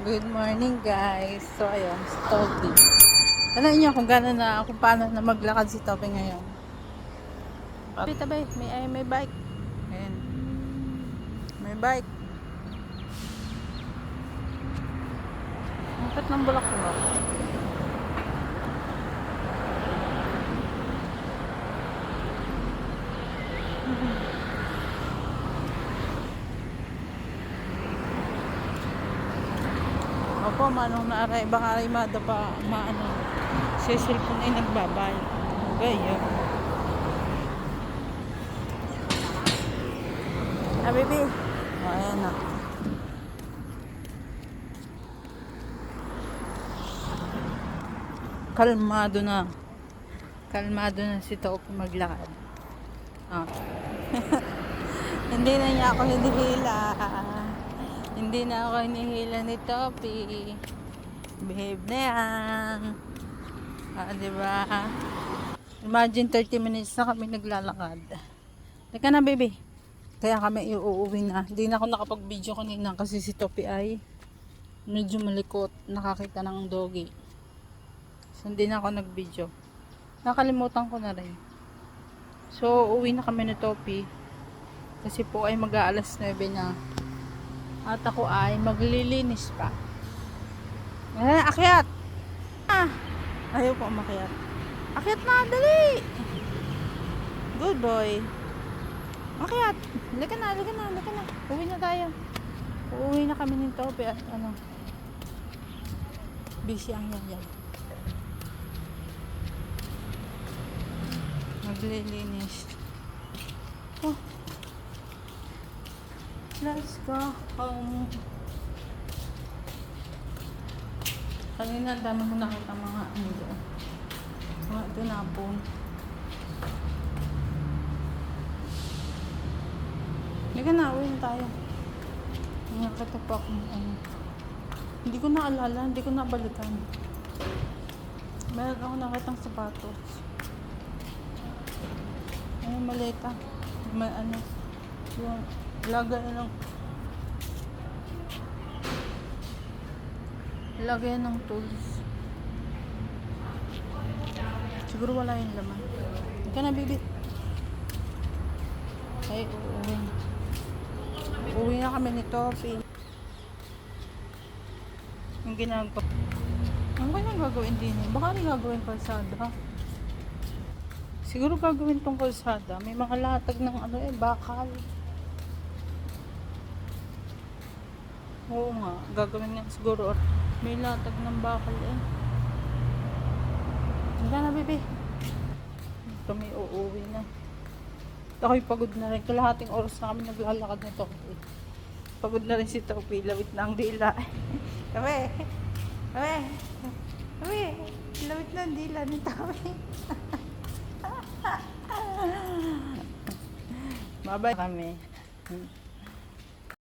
Good morning guys. So ayun, si Toby. Alam niyo kung kung paano na maglakad si Toby ngayon. Tabi, may bike. Ayan. May bike. Ang kat ng bulak ko. Opo, manong naaray, baka aray madapa, si cellphone ay nagbabay. Gaya. Baby. O, ayan na. Kalmado na. Kalmado na si Topi maglakad. Ah. Hindi na niya ako hinihila. Hindi na ako hinihila ni Topi. Behave na yan. Diba? Imagine 30 minutes na kami naglalakad. Teka na, baby. Kaya kami iuuwi na. Hindi na ako nakapag-video kanina kasi si Topi ay medyo malikot. Nakakita ng doggy. So, hindi na ako nag-video. Nakalimutan ko na rin. So, uwi na kami ni Topi. Kasi po ay mag-aalas 9 na. At ako ay maglilinis pa. Akyat! Ayaw po umakyat. Akyat na, dali! Good boy. Akyat! Lika na. Uwi na tayo. Uuwi na kami ni Topi at busy ang yan. Maglilinis. Oh. Let's go home. Kanina dami ko nakita mga doon. Mga tinapon. Hindi na, uwi na tayo. Nakita pa akong Hindi ko naalala, hindi ko nabalikan. Meron ako nakitang sapatos. Ay, maleta. May yung lagay ng tools. Siguro wala yung laman. Ika na, baby. Ay, uuwi na kami ni Topi. Yung ginagawa. Ano kaya gagawin din eh? Baka rin gagawin kalsada. Siguro gagawin tong kalsada. May mga latag ng bakal. Oo nga, gagawin nga siguro. May latag ng bakal eh. Handa na, baby. Kami uuwi na. Ako'y pagod na rin. Kalahating oras na kami naglalakad na Topi. Pagod na rin si Topi. Lawit na ang dila. Kami. Lawit na ang dila ni Topi. Bye-bye kami.